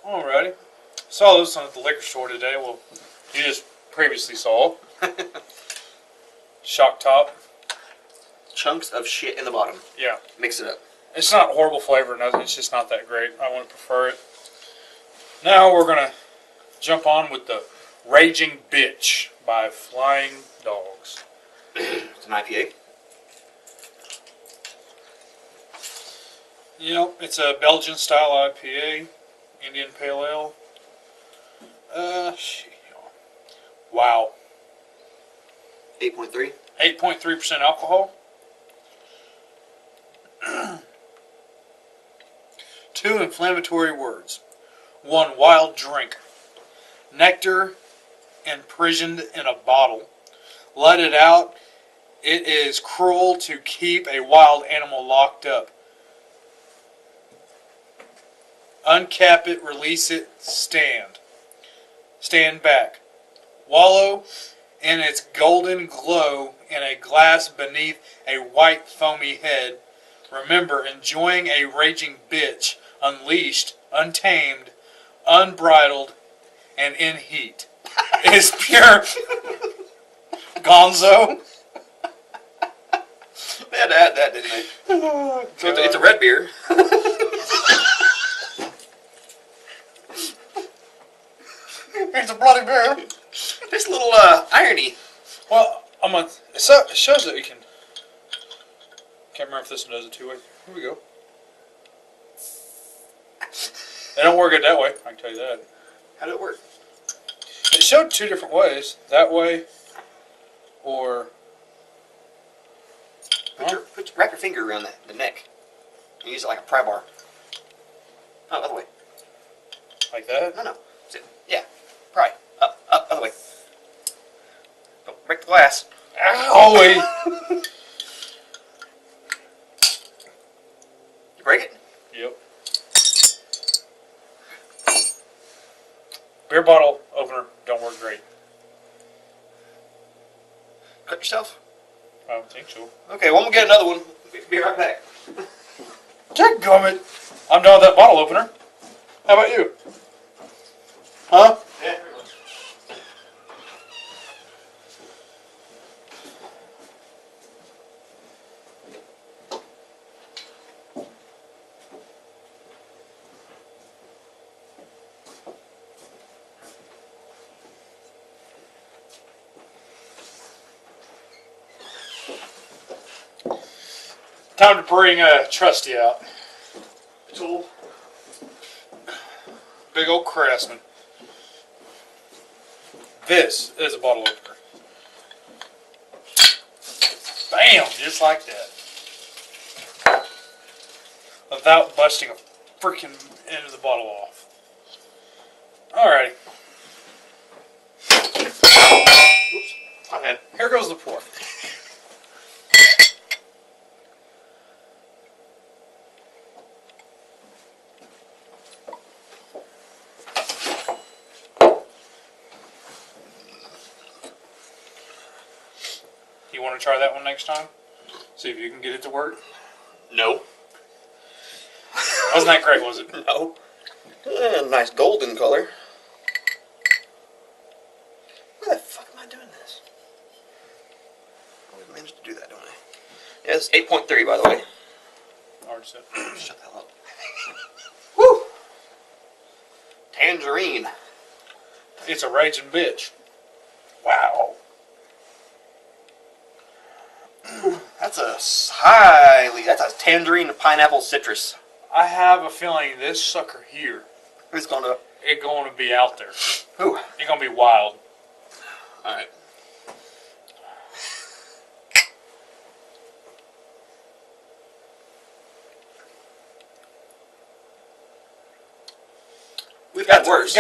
Alrighty. Saw this one at the liquor store today. Well, you just previously saw. Shock top. Chunks of shit in the bottom. Yeah. Mix it up. It's not horrible flavor, nothing. It's just not that great. I wouldn't prefer it. Now we're going to jump on with the Raging Bitch by Flying Dogs. It's an IPA. Yep, it's a Belgian style IPA, Indian Pale Ale. Wow. 8.3. 8.3% alcohol. 2 inflammatory words. 1 wild drink. Nectar imprisoned in a bottle. Let it out. It is cruel to keep a wild animal locked up. Uncap it, release it, stand. Stand back. Wallow in its golden glow in a glass beneath a white foamy head. Remember, enjoying a raging bitch, unleashed, untamed, unbridled, and in heat, is pure gonzo. They had to add that, didn't they? Oh, so it's a red beer. It's a bloody beer. This little irony. Well, it shows that you can. Can't remember if this one does it 2 ways. Here we go. They don't work it that way. I can tell you that. How did it work? It showed 2 different ways. That way, or Wrap your finger around the neck. And use it like a pry bar. Oh, other way. like that. No. Sit. Yeah. Pry. Up, other way. Don't break the glass. Ow! You break it? Yep. Beer bottle opener don't work great. Cut yourself? I don't think so. Okay, well, we'll get another one. Be right back. Dadgummit! I'm done with that bottle opener. How about you? Huh? Yeah. Time to bring Trusty out. Tool. Big old Craftsman. This is a bottle opener. Bam! Just like that. Without busting a freaking end of the bottle off. Alrighty. Oops. My bad. Here goes the pour. You want to try that one next time? See if you can get it to work? No. Wasn't that great, was it? No. Nice golden color. Why the fuck am I doing this? I always manage to do that, don't I? Yeah, it's 8.3, by the way. Already said. Shut the hell up. Woo! Tangerine. It's a raging bitch. Wow. That's a tangerine pineapple citrus. I have a feeling this sucker here Who's going to? is going to be out there. Who? It's going to be wild. Alright. We've had worse.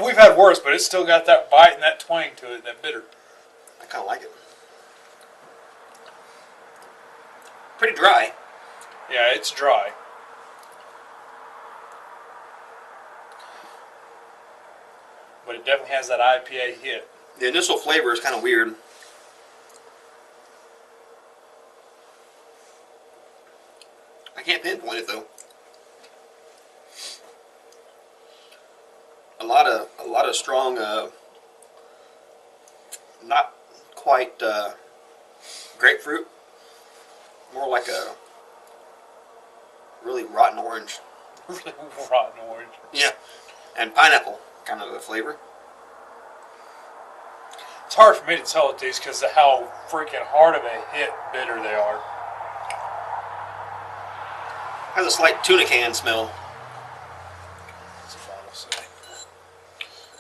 We've had worse, but it's still got that bite and that twang to it, that bitter. I kind of like it. Pretty dry. Yeah, it's dry. But it definitely has that IPA hit. The initial flavor is kind of weird. I can't pinpoint it though. lot of strong, not quite grapefruit, more like a really rotten orange. Really rotten orange. Yeah, and pineapple kind of a flavor. It's hard for me to tell with these because of how freaking hard of a hit bitter they are. Has a slight tuna can smell. What's the bottle say?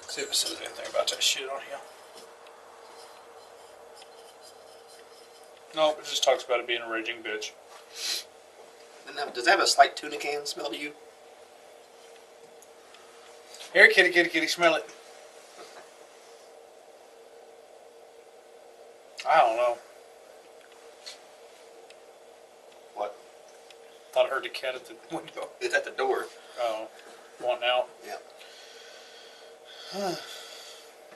See if it says anything about that shit on here. Nope, it just talks about it being a raging bitch. And now, does that have a slight tuna can smell to you? Here, kitty, kitty, kitty, smell it. I don't know. What? Thought I heard the cat at the window. It's at the door. Oh, wanting out. Yeah.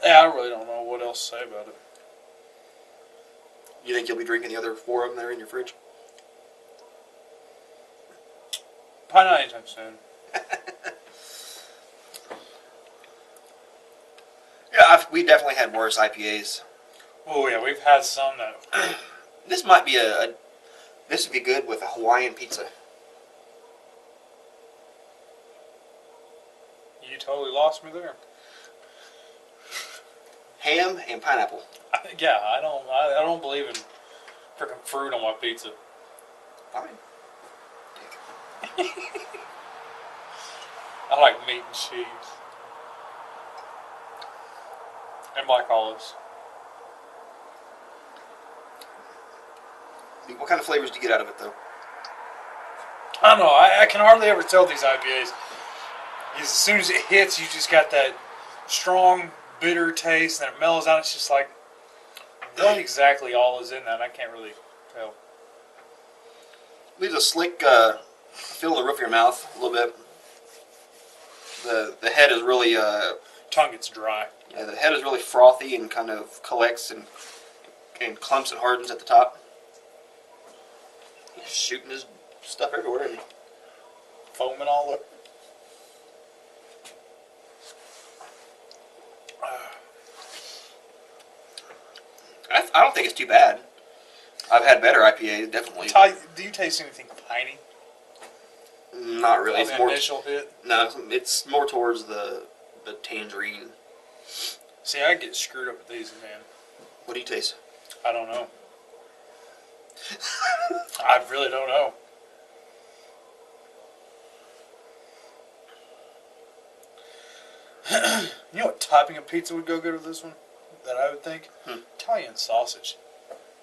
Yeah, I really don't know what else to say about it. You think you'll be drinking the other 4 of them that are in your fridge? Probably not anytime soon. Yeah, we definitely had worse IPAs. Oh yeah, we've had some that. This might be this would be good with a Hawaiian pizza. You totally lost me there. Ham and pineapple. Yeah, I don't believe in freaking fruit on my pizza. Fine. I like meat and cheese. And black olives. What kind of flavors do you get out of it, though? I don't know. I can hardly ever tell these IPAs. As soon as it hits, you just got that strong, bitter taste, and it mellows out. It's just like, what exactly all is in that? I can't really tell. Leaves a slick feel in the roof of your mouth a little bit. The head is really Tongue gets dry. yeah, the head is really frothy and kind of collects and clumps and hardens at the top. He's shooting his stuff everywhere, isn't he? Foaming all over. I don't think it's too bad. I've had better IPAs, definitely. Ty, do you taste anything piney? Not really. On It's the more initial hit? no. It's more towards the tangerine. See, I get screwed up with these, man. What do you taste? I don't know. I really don't know. You know what topping of pizza would go good with this one? That I would think? Italian sausage.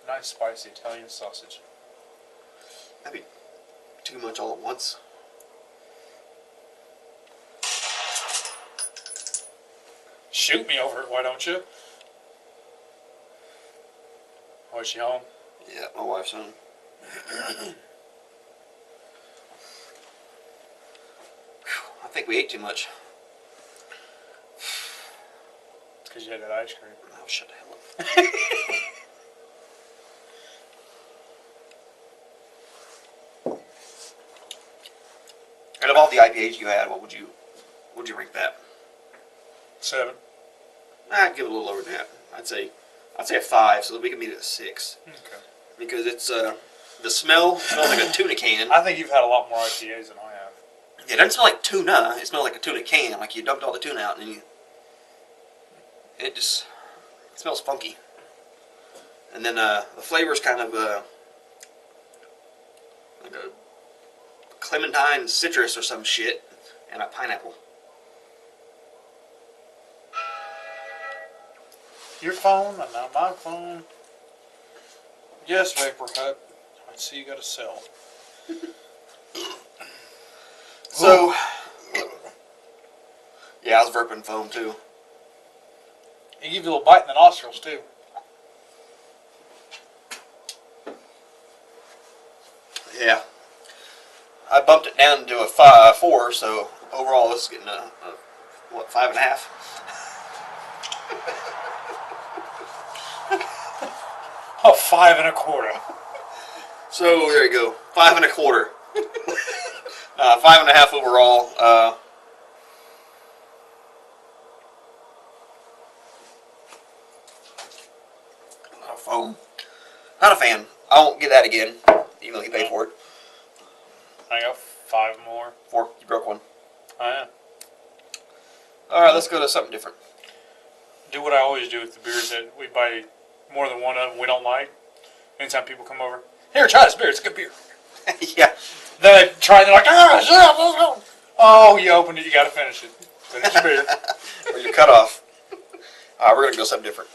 Nice spicy Italian sausage. That'd be too much all at once. Shoot me over it, why don't you? Oh, is she home? Yeah, my wife's home. I think we ate too much. It's because you had that ice cream. Oh, shut the hell up. Out of all the IPAs you had, what would you rank that? 7. I'd give it a little lower than that. I'd say a 5, so that we can meet it at 6. Okay. Because it's the smell smells like a tuna can. I think you've had a lot more IPAs than I have. It doesn't smell like tuna. It smells like a tuna can, like you dumped all the tuna out and it smells funky. And then the flavor's kind of like a clementine citrus or some shit, and a pineapple. Your phone, and now my phone. Yes, Vapor Hut. I see you got a cell. So, yeah, I was burping foam too. It gives you a little bite in the nostrils too. Yeah. I bumped it down to a 4, so overall this is getting a what, 5.5? Oh, 5 1/4. So there you go, 5 1/4. 5.5 overall. foam. Not a fan. I won't get that again, even though he paid for it. I got 5 more. 4. You broke one. I am. All right, let's go to something different. Do what I always do with the beers that we buy more than one of them we don't like. Anytime people come over, here, try this beer. It's a good beer. Yeah. Then I try and they're like, ah, shut up, let's go. Oh, you opened it. You got to finish it. Finish your beer. Or you're cut off. All right, we're going to go something different.